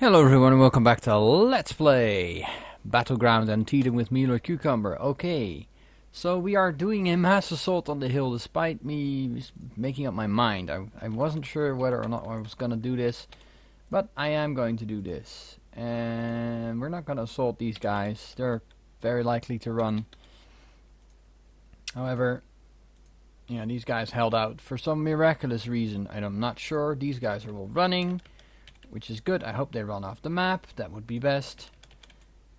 Hello everyone and welcome back to Let's Play Battleground Antietam with me, Lord Cucumber. Okay, so we are doing a mass assault on the hill despite me making up my mind. I wasn't sure whether or not I was going to do this, but I am going to do this. And we're not going to assault these guys. They're very likely to run. However, yeah, these guys held out for some miraculous reason. I'm not sure. These guys are all running, which is good. I hope they run off the map. That would be best.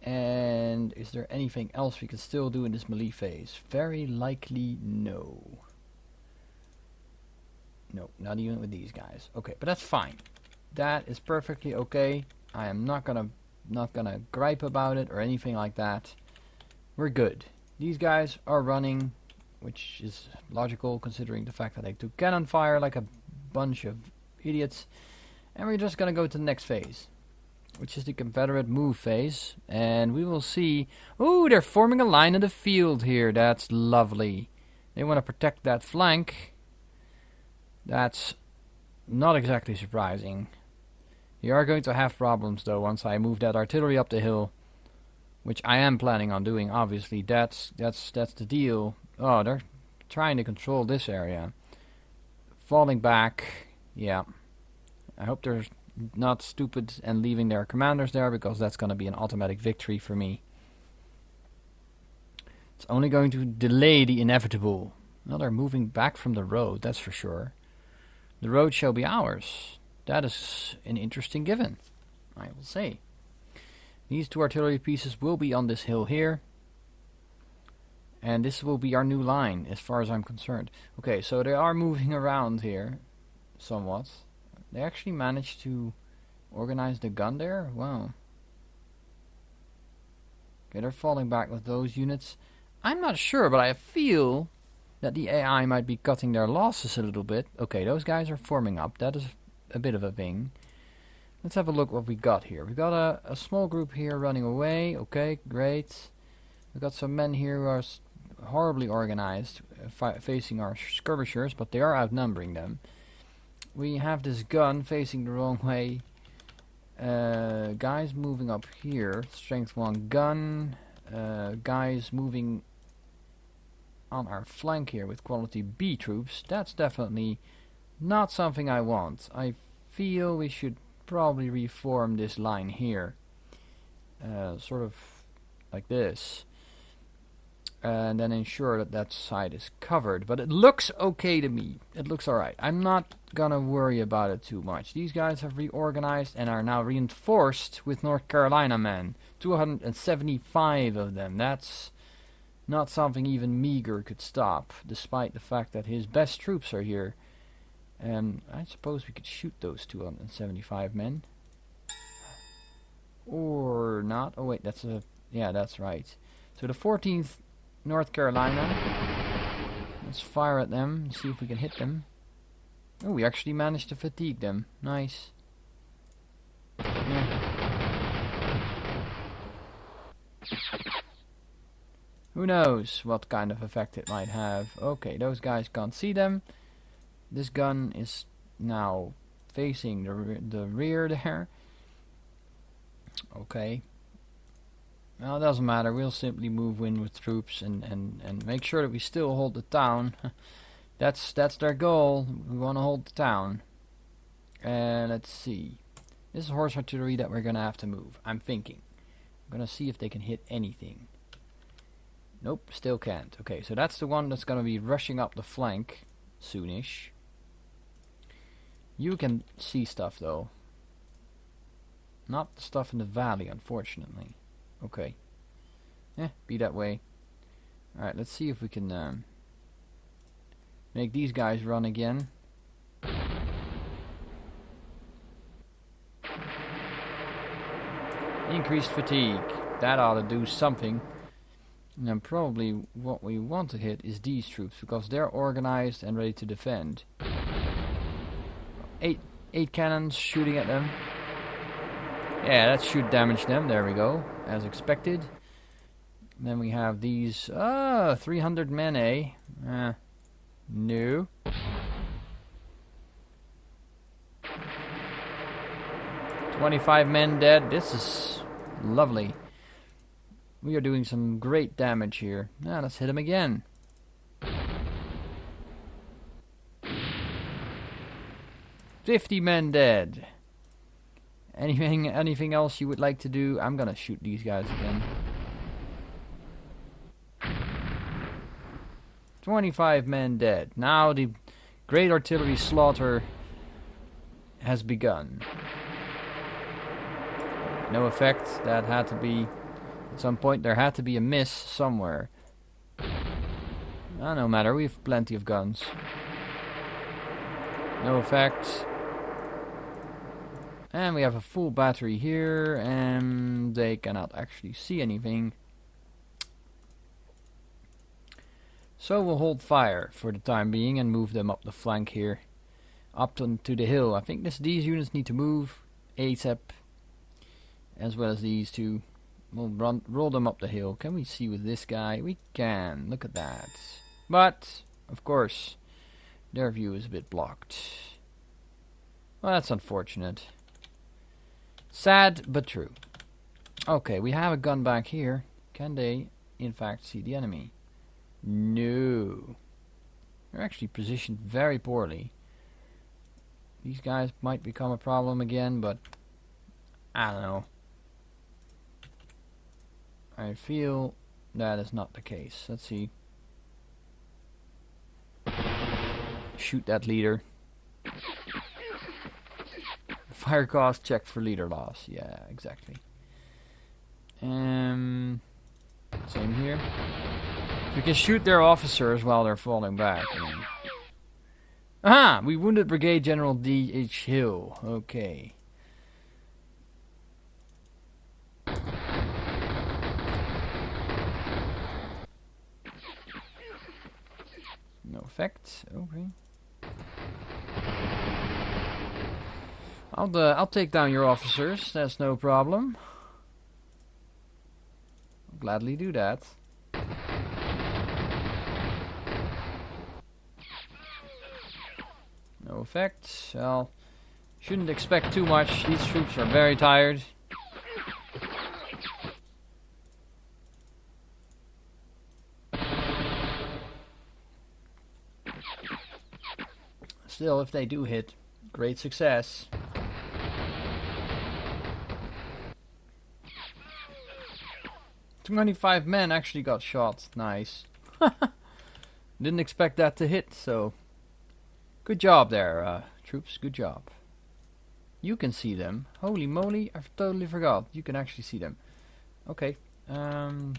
And is there anything else we can still do in this melee phase? Very likely no. No, not even with these guys. Okay, but that's fine. That is perfectly okay. I am not gonna gripe about it or anything like that. We're good. These guys are running, which is logical considering the fact that they took cannon fire like a bunch of idiots. And we're just going to go to the next phase, which is the Confederate move phase. And we will see... Ooh, they're forming a line in the field here. That's lovely. They want to protect that flank. That's not exactly surprising. You are going to have problems, though, once I move that artillery up the hill. Which I am planning on doing, obviously. That's the deal. Oh, they're trying to control this area. Falling back. Yeah. I hope they're not stupid and leaving their commanders there, because that's going to be an automatic victory for me. It's only going to delay the inevitable. Well, they're moving back from the road, that's for sure. The road shall be ours. That is an interesting given, I will say. These two artillery pieces will be on this hill here. And this will be our new line, as far as I'm concerned. Okay, so they are moving around here, somewhat. They actually managed to organize the gun there? Wow. Okay, they're falling back with those units. I'm not sure, but I feel that the AI might be cutting their losses a little bit. Okay, those guys are forming up. That is a bit of a thing. Let's have a look what we got here. We got a small group here running away. Okay, great. We got some men here who are horribly organized, facing our skirmishers, but they are outnumbering them. We have this gun facing the wrong way. Guys moving up here. Strength 1 gun. Guys moving on our flank here with quality B troops. That's definitely not something I want. I feel we should probably reform this line here. Sort of like this. And then ensure that that side is covered. But it looks okay to me. It looks alright. I'm not gonna worry about it too much. These guys have reorganized and are now reinforced with North Carolina men. 275 of them. That's not something even Meager could stop, despite the fact that his best troops are here. I suppose we could shoot those 275 men. Or not. Oh wait, that's a... Yeah, that's right. So the 14th North Carolina. Let's fire at them and see if we can hit them. Oh, we actually managed to fatigue them. Nice. Yeah. Who knows what kind of effect it might have. Okay, those guys can't see them. This gun is now facing the rear there. Okay. Well, it doesn't matter. We'll simply move in with troops and make sure that we still hold the town. That's their goal. We want to hold the town. And let's see. This is horse artillery that we're going to have to move. I'm thinking. I'm going to see if they can hit anything. Nope, still can't. Okay, so that's the one that's going to be rushing up the flank soonish. You can see stuff though. Not the stuff in the valley, unfortunately. Okay. Be that way. Alright, let's see if we can make these guys run again. Increased fatigue. That ought to do something. And then probably what we want to hit is these troops, because they're organized and ready to defend. Eight cannons shooting at them. Yeah, that should damage them. There we go. As expected. And then we have these... 300 men, eh? No. 25 men dead. This is lovely. We are doing some great damage here. Now let's hit him again. "50 men dead." Anything else you would like to do? I'm gonna shoot these guys again. 25 men dead. Now the great artillery slaughter has begun. No effect. That had to be... At some point there had to be a miss somewhere. No matter. We have plenty of guns. No effect. And we have a full battery here, and they cannot actually see anything. So we'll hold fire for the time being and move them up the flank here. Up to the hill. I think these units need to move ASAP. As well as these two. We'll roll them up the hill. Can we see with this guy? We can. Look at that. But, of course, their view is a bit blocked. Well, that's unfortunate. Sad, but true. Okay, we have a gun back here. Can they, in fact, see the enemy? No. They're actually positioned very poorly. These guys might become a problem again, but I don't know. I feel that is not the case. Let's see. Shoot that leader. Fire cost check for leader loss. Yeah, exactly. Same here. We can shoot their officers while they're falling back. Aha! We wounded Brigade General D.H. Hill. Okay. No effect. Okay. I'll take down your officers. That's no problem. I'll gladly do that. No effect. Well, shouldn't expect too much. These troops are very tired. Still, if they do hit, great success. "25 men actually got shot. Nice. Didn't expect that to hit, so good job there, troops. Good job. You can see them. Holy moly, I totally forgot. You can actually see them. Okay. 7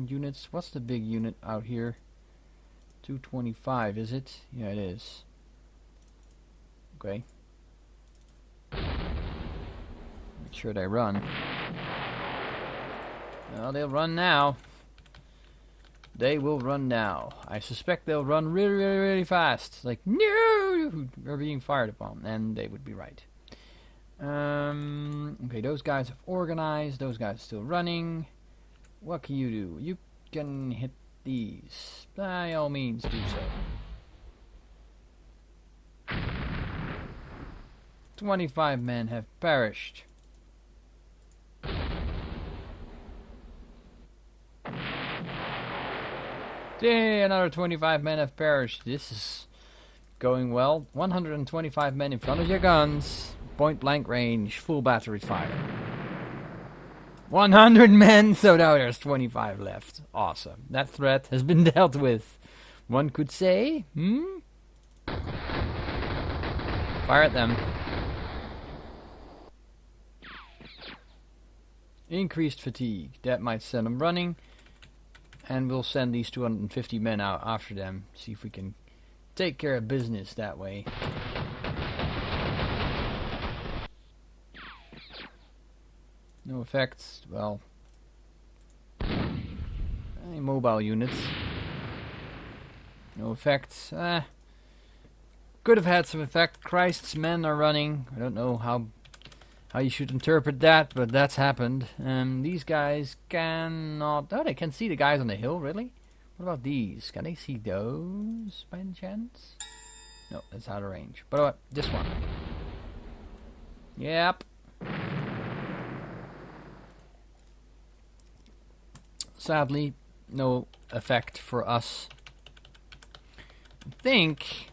units. What's the big unit out here? 225, is it? Yeah, it is. Okay. Make sure they run. Well, they'll run now. They will run now. I suspect they'll run really, really, really fast. Like, no! We're being fired upon. And they would be right. Okay, those guys have organized. Those guys are still running. What can you do? You can hit these. By all means, do so. 25 men have perished. Yay, another 25 men have perished. This is going well. 125 men in front of your guns. Point blank range. Full battery fire. 100 men. So now there's 25 left. Awesome. That threat has been dealt with. One could say. Fire at them. Increased fatigue. That might send them running. And we'll send these 250 men out after them. See if we can take care of business that way. No effects. Well, any mobile units. No effects. Could have had some effect. Christ's men are running. I don't know how you should interpret that, but that's happened. These guys cannot... Oh, they can see the guys on the hill, really? What about these? Can they see those, by any chance? No, that's out of range. But this one. Yep, Sadly, no effect for us. I think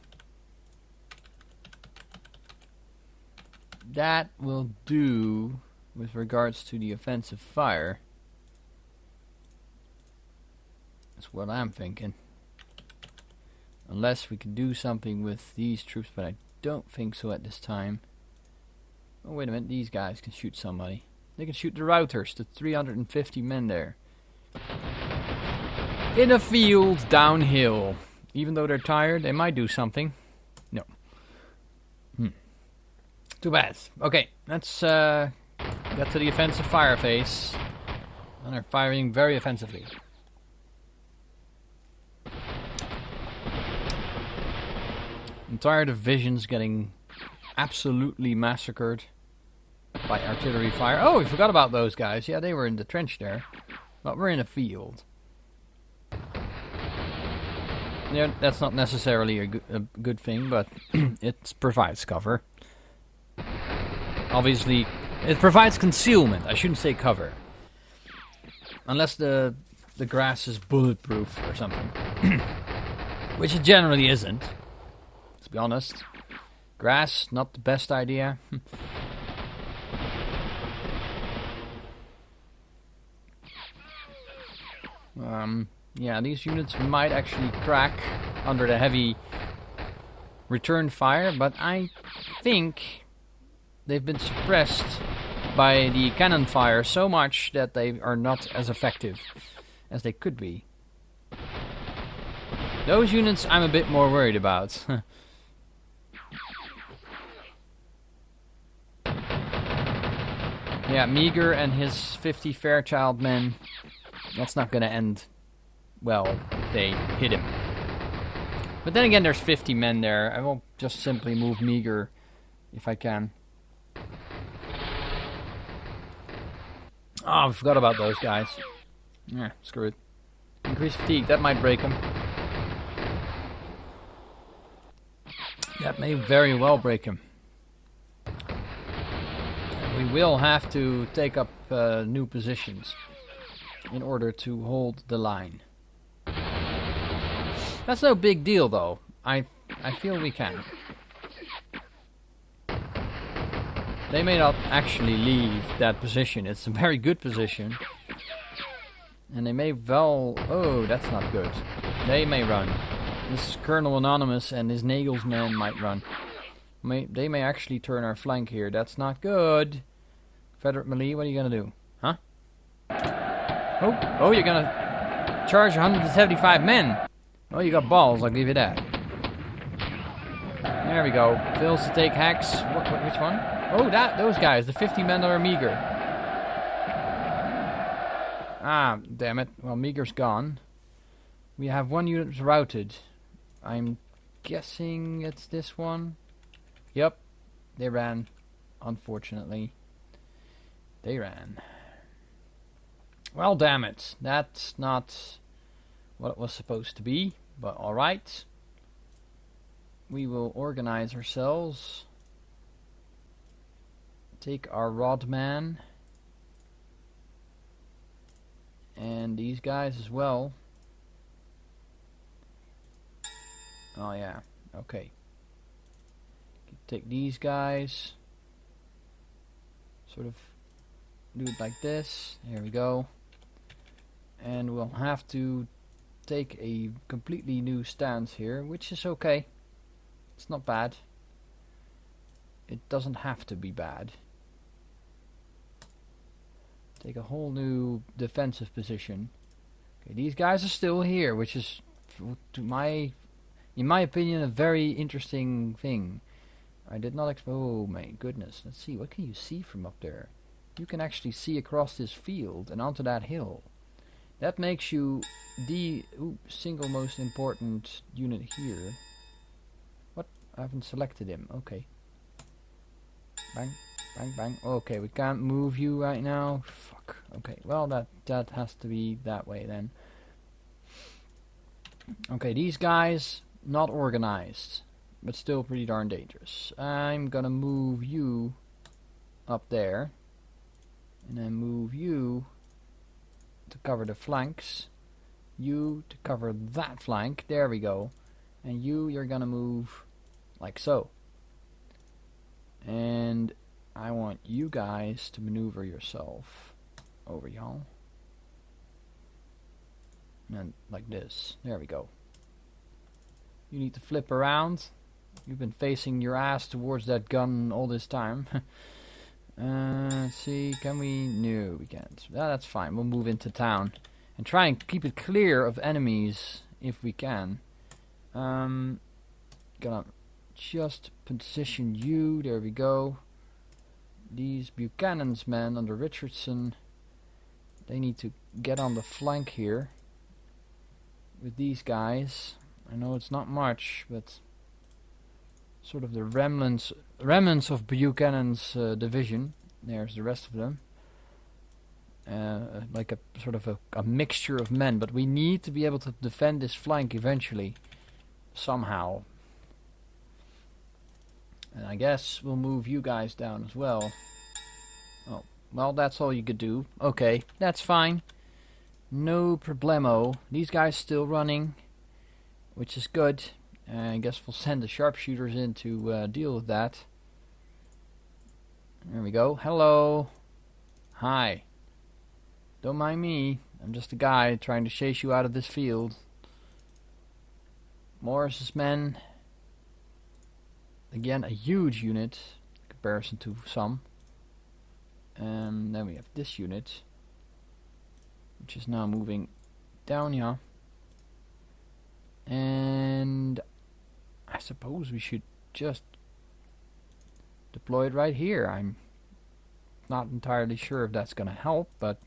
that will do with regards to the offensive fire. That's what I'm thinking. Unless we can do something with these troops, but I don't think so at this time. Oh, wait a minute, these guys can shoot somebody. They can shoot the routers, the 350 men there. In a field downhill. Even though they're tired, they might do something. No. Too bad. Okay, let's get to the offensive fire phase. And they're firing very offensively. Entire divisions getting absolutely massacred by artillery fire. Oh, we forgot about those guys. Yeah, they were in the trench there. But we're in a field. Yeah, that's not necessarily a good thing, but it provides cover. Obviously, it provides concealment. I shouldn't say cover. Unless the grass is bulletproof or something. Which it generally isn't. Let's be honest. Grass, not the best idea. Yeah, these units might actually crack under the heavy return fire, but I think they've been suppressed by the cannon fire so much that they are not as effective as they could be. Those units I'm a bit more worried about. Yeah, Meager and his 50 Fairchild men, that's not going to end well if they hit him. But then again, there's 50 men there. I will just simply move Meager if I can. Oh, I forgot about those guys. Yeah, screw it. Increased fatigue, that might break him. That may very well break him. We will have to take up new positions in order to hold the line. That's no big deal, though. I feel we can. They may not actually leave that position. It's a very good position. And they may well... Oh, that's not good. They may run. This Colonel Anonymous and his Nagel's men might run. They may actually turn our flank here. That's not good. Confederate melee, what are you going to do? Huh? Oh, you're going to charge 175 men. Oh, you got balls, I'll give you that. There we go. Fails to take hacks. Which one? Oh, those guys. The 50 men that are Meager. Ah, damn it. Well, Meager's gone. We have one unit routed. I'm guessing it's this one. Yep. They ran. Unfortunately. They ran. Well, damn it. That's not what it was supposed to be. But alright. We will organize ourselves. Take our Rodman. And these guys as well. Oh yeah, okay. Take these guys. Sort of do it like this. Here we go. And we'll have to take a completely new stance here, which is okay. It's not bad. It doesn't have to be bad. Take a whole new defensive position. Okay, these guys are still here, which is, in my opinion, a very interesting thing. I did not expect. Oh my goodness! Let's see. What can you see from up there? You can actually see across this field and onto that hill. That makes you the single most important unit here. What? I haven't selected him. Okay. Bang. Bang, bang. Okay, we can't move you right now. Fuck. Okay, well, that has to be that way then. Okay, these guys, not organized, but still pretty darn dangerous. I'm gonna move you up there. And then move you to cover the flanks. You to cover that flank. There we go. And you're gonna move like so. And I want you guys to maneuver yourself over y'all. And then like this. There we go. You need to flip around. You've been facing your ass towards that gun all this time. Let's see, can we? No, we can't. That's fine. We'll move into town and try and keep it clear of enemies if we can. Gonna just position you. There we go. These Buchanan's men under Richardson, they need to get on the flank here with these guys. I know it's not much, but sort of the remnants of Buchanan's division. There's the rest of them. Like a sort of a mixture of men, but we need to be able to defend this flank eventually, somehow. And I guess we'll move you guys down as well. Oh, well, that's all you could do. Okay, that's fine. No problemo. These guys still running, which is good. I guess we'll send the sharpshooters in to deal with that. There we go. Hello. Hi. Don't mind me. I'm just a guy trying to chase you out of this field. Morris's men. Again, a huge unit in comparison to some. And then we have this unit, which is now moving down here. And I suppose we should just deploy it right here. I'm not entirely sure if that's going to help, but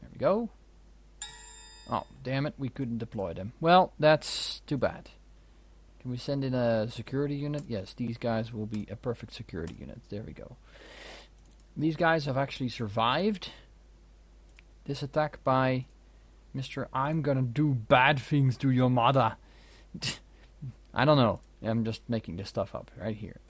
there we go. Oh, damn it, we couldn't deploy them. Well, that's too bad. Can we send in a security unit? Yes, these guys will be a perfect security unit. There we go. These guys have actually survived this attack by Mr. I'm gonna do bad things to your mother. I don't know. I'm just making this stuff up right here.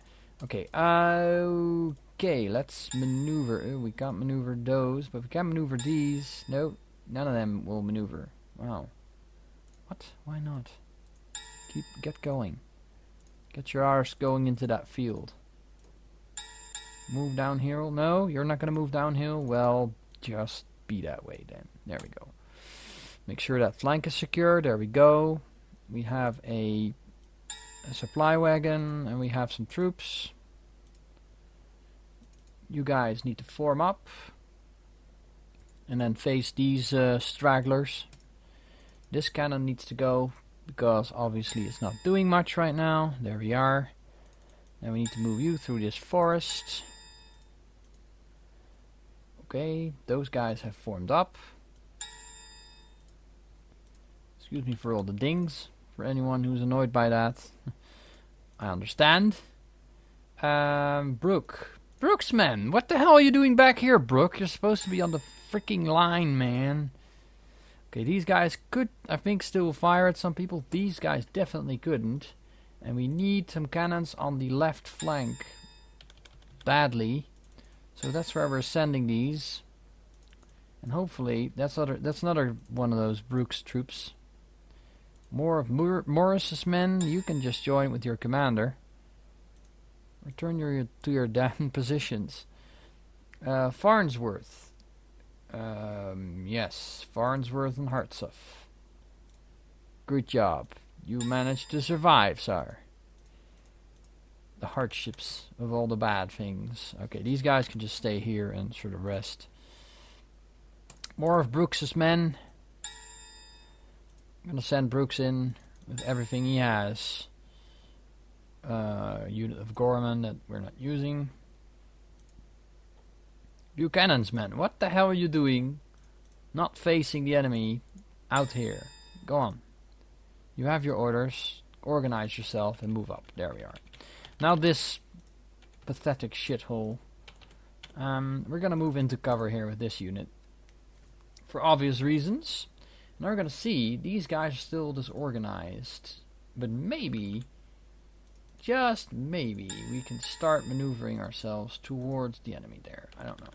Okay, okay, let's maneuver. We can't maneuver those, but we can maneuver these. Nope, none of them will maneuver. Wow. What? Why not? Get going. Get your arse going into that field. Move downhill? No, you're not gonna move downhill? Well, just be that way then. There we go. Make sure that flank is secure. There we go. We have a supply wagon and we have some troops. You guys need to form up and then face these stragglers. This cannon needs to go because obviously it's not doing much right now. There we are. Then we need to move you through this forest. Okay, those guys have formed up. Excuse me for all the dings. For anyone who's annoyed by that, I understand. Brooks, man, what the hell are you doing back here, Brook? You're supposed to be on the freaking line, man. Okay, these guys could, I think, still fire at some people. These guys definitely couldn't. And we need some cannons on the left flank badly. So that's where we're sending these. And hopefully, that's another one of those Brooks troops. More of Morris's men, you can just join with your commander. Return to your damn positions. Farnsworth. Yes, Farnsworth and Hartsuff. Good job. You managed to survive, sir. The hardships of all the bad things. Okay, these guys can just stay here and sort of rest. More of Brooks's men. I'm gonna send Brooks in with everything he has. Unit of Gorman that we're not using. Buchanan's men, what the hell are you doing? Not facing the enemy out here. Go on. You have your orders. Organize yourself and move up. There we are. Now this pathetic shithole. We're gonna move into cover here with this unit. For obvious reasons. Now we're gonna see these guys are still disorganized. But maybe, just maybe, we can start maneuvering ourselves towards the enemy there. I don't know.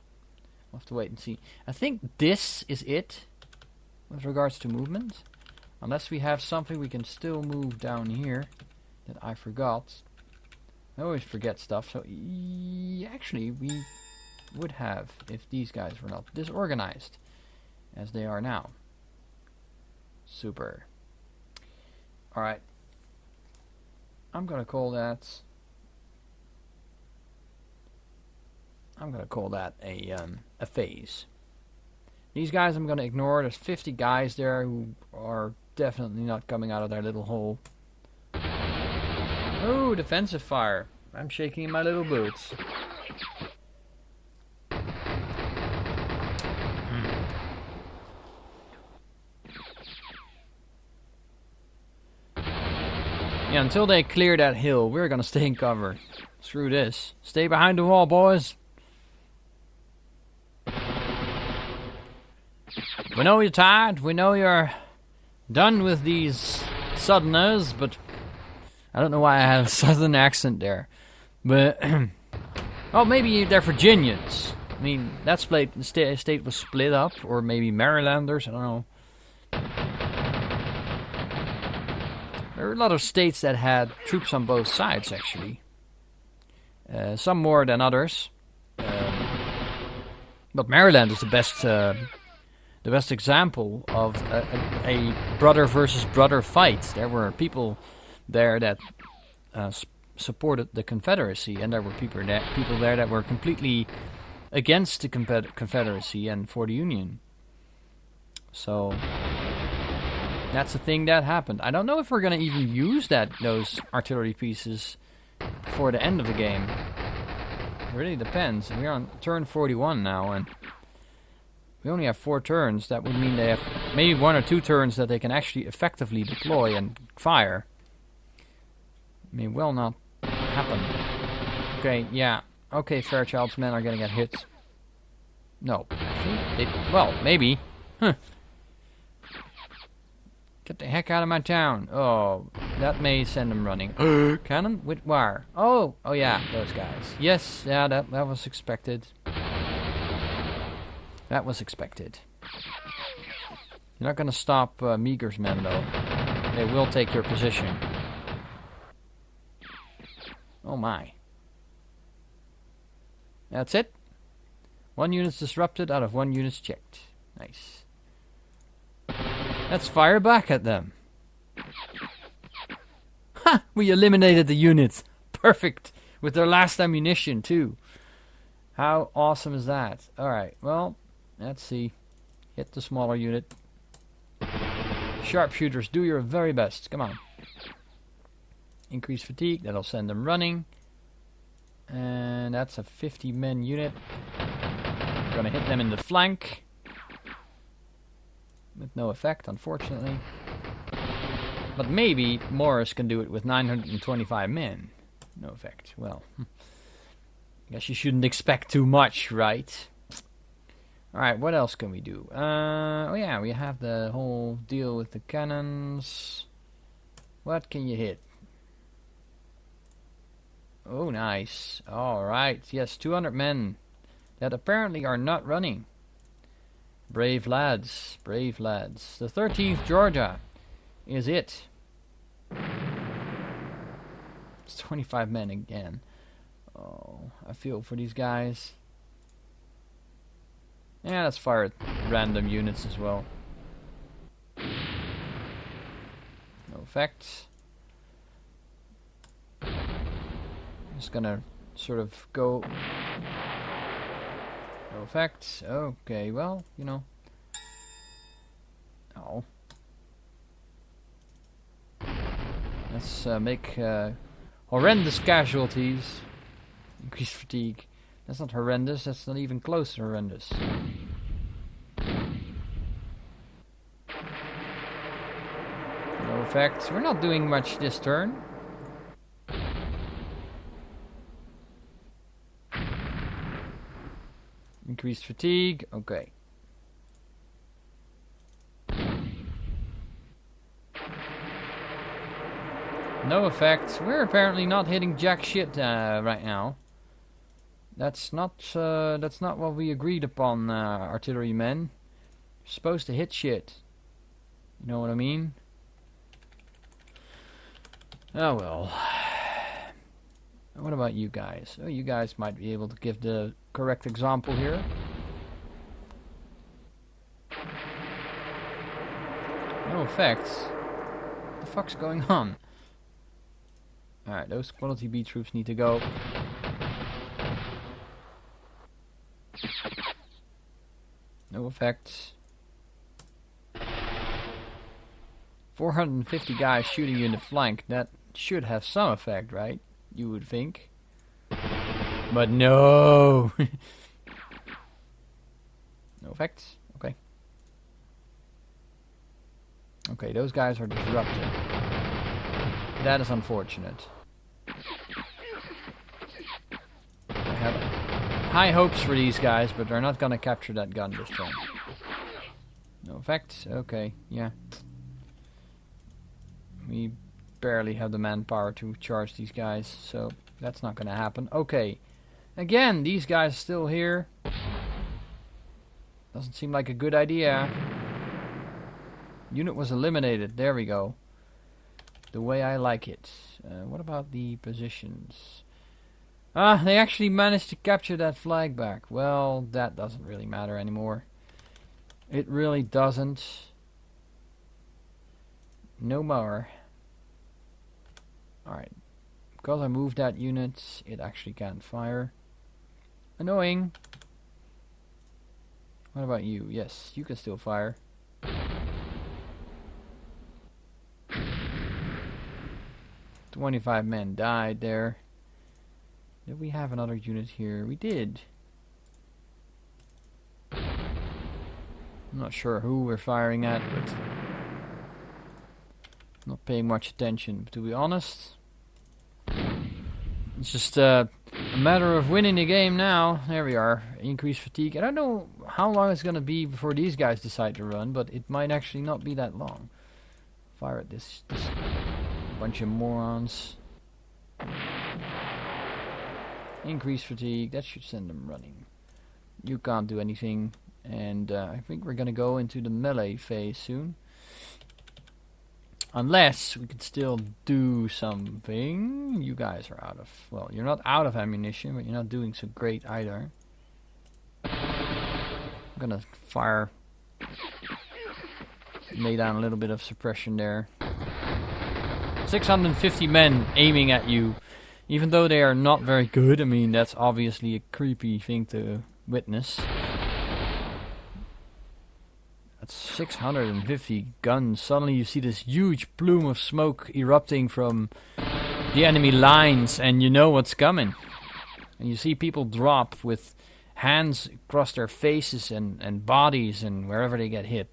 We'll have to wait and see. I think this is it with regards to movement. Unless we have something we can still move down here that I forgot. I always forget stuff, so actually we would have if these guys were not disorganized as they are now. Super. Alright. I'm gonna call that a phase. These guys I'm gonna ignore. There's 50 guys there who are definitely not coming out of their little hole. Oh, defensive fire. I'm shaking in my little boots. Yeah, until they clear that hill, we're gonna stay in cover. Screw this. Stay behind the wall, boys. We know you're tired. We know you're done with these southerners, but I don't know why I have a southern accent there. But, well, maybe they're Virginians. I mean, that state was split up, or maybe Marylanders, I don't know. There are a lot of states that had troops on both sides, actually. Some more than others. But Maryland is the best example of a brother versus brother fight. There were people there that supported the Confederacy, and there were people there that were completely against the Confederacy and for the Union. So that's the thing that happened. I don't know if we're gonna even use those artillery pieces before the end of the game. It really depends. We're on turn 41 now, and we only have 4 turns. That would mean they have maybe 1 or 2 turns that they can actually effectively deploy and fire. May well not happen. Okay, yeah. Okay, Fairchild's men are gonna get hit. No, actually, well, maybe. Huh. Get the heck out of my town. Oh, that may send them running. Cannon? With wire. Oh yeah, those guys. Yes, yeah, that was expected. That was expected. You're not gonna stop Meagher's men, though. They will take your position. Oh my. That's it. 1 unit's disrupted out of 1 unit's checked. Nice. Let's fire back at them. Ha! We eliminated the units. Perfect. With their last ammunition, too. How awesome is that? Alright, well, let's see. Hit the smaller unit. Sharpshooters, do your very best. Come on. Increase fatigue. That'll send them running. And that's a 50-men unit. We're gonna hit them in the flank. With no effect, unfortunately. But maybe Morris can do it with 925 men. No effect. Well, I guess you shouldn't expect too much, right? Alright, what else can we do? Oh yeah, we have the whole deal with the cannons. What can you hit? Oh, nice. Alright, yes, 200 men that apparently are not running. Brave lads, brave lads. The 13th Georgia is it. It's 25 men again. Oh, I feel for these guys. Yeah, let's fire at random units as well. No effect. Just gonna sort of go. No effect. Okay, well, you know. Oh. Let's make horrendous casualties. Increased fatigue. That's not horrendous. That's not even close to horrendous. No effect. We're not doing much this turn. Increased fatigue. Okay. No effect. We're apparently not hitting jack shit right now. That's not what we agreed upon, artillerymen. You're supposed to hit shit. You know what I mean? Oh well. What about you guys? Oh, you guys might be able to give the correct example here. No effects. What the fuck's going on? Alright, those quality B troops need to go. No effects. 450 guys shooting you in the flank. That should have some effect, right? You would think. But no! No effects? Okay. Okay, those guys are disrupted. That is unfortunate. I have high hopes for these guys, but they're not gonna capture that gun this time. No effects? Okay, yeah. We barely have the manpower to charge these guys, so that's not gonna happen. Okay. Again, these guys still here. Doesn't seem like a good idea. Unit was eliminated. There we go. The way I like it. What about the positions? Ah, they actually managed to capture that flag back. Well, that doesn't really matter anymore. It really doesn't. No more. Alright. Because I moved that unit, it actually can't fire. Annoying. What about you? Yes, you can still fire. "25 men died there." Did we have another unit here? We did. I'm not sure who we're firing at, but not paying much attention, to be honest. It's just a matter of winning the game now. There we are. Increased fatigue. I don't know how long it's going to be before these guys decide to run, but it might actually not be that long. Fire at this bunch of morons. Increased fatigue. That should send them running. You can't do anything. And I think we're going to go into the melee phase soon. Unless we could still do something. You guys are out of... Well, you're not out of ammunition, but you're not doing so great either. I'm going to fire... Lay down a little bit of suppression there. 650 men aiming at you. Even though they are not very good. I mean, that's obviously a creepy thing to witness. That's 650 guns. Suddenly you see this huge plume of smoke erupting from the enemy lines, and you know what's coming. And you see people drop with hands across their faces and bodies and wherever they get hit.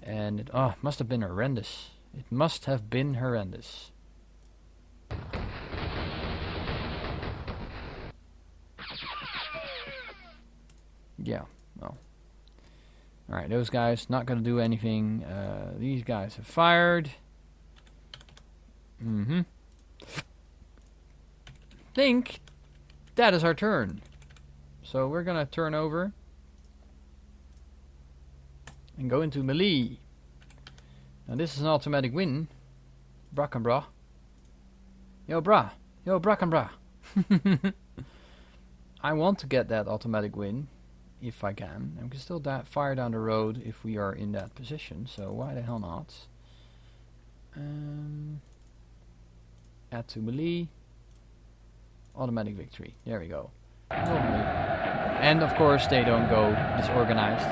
And it must have been horrendous. It must have been horrendous. Yeah, well. Alright, those guys not gonna do anything. These guys have fired. Think that is our turn. So we're gonna turn over and go into melee. Now this is an automatic win. Brackenbra. Yo brah. Yo brackenbra. I want to get that automatic win. If I can. And we can still fire down the road if we are in that position. So why the hell not? Add to melee. Automatic victory. There we go. Normally. And of course they don't go disorganized.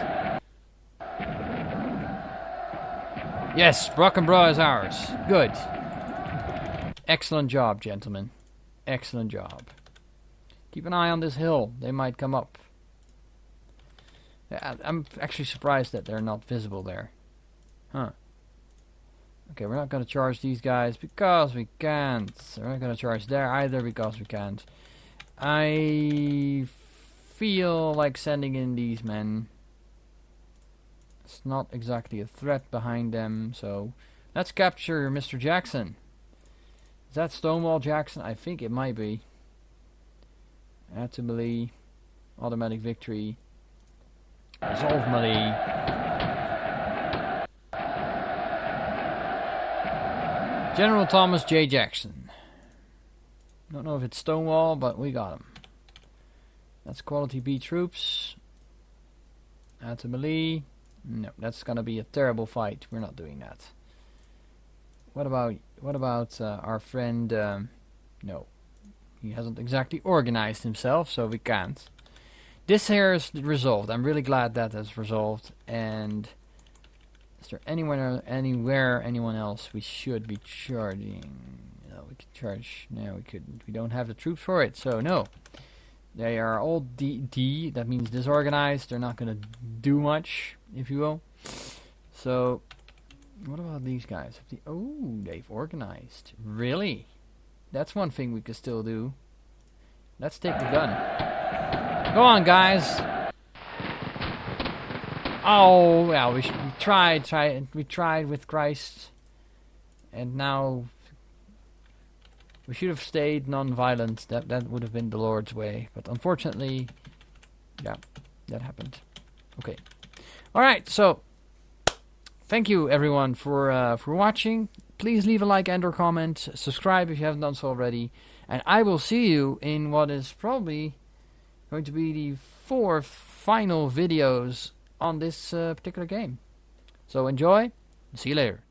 Yes, Brackenbra is ours. Good. Excellent job, gentlemen. Excellent job. Keep an eye on this hill. They might come up. I'm actually surprised that they're not visible there. Huh. Okay, we're not going to charge these guys because we can't. We're not going to charge there either because we can't. I feel like sending in these men. It's not exactly a threat behind them, so let's capture Mr. Jackson. Is that Stonewall Jackson? I think it might be. Add to melee. Automatic victory. Resolve melee. General Thomas J. Jackson. Don't know if it's Stonewall, but we got him. That's quality B troops. Add to melee. No, that's gonna be a terrible fight. We're not doing that. What about our friend? No, he hasn't exactly organized himself, so we can't. This here is resolved. I'm really glad that is resolved. And is there anywhere anyone else we should be charging? No, we could charge. No, we couldn't. We don't have the troops for it, so no. They are all D. That means disorganized. They're not gonna do much, if you will. So, what about these guys? Oh, they've organized. Really? That's one thing we could still do. Let's take the gun. Go on, guys. Oh, well, we tried with Christ, and now we should have stayed non-violent. That would have been the Lord's way, but unfortunately, yeah, that happened. Okay, all right. So, thank you everyone for watching. Please leave a like and/or comment. Subscribe if you haven't done so already, and I will see you in what is probably going to be the 4 final videos on this particular game. So enjoy. See you later.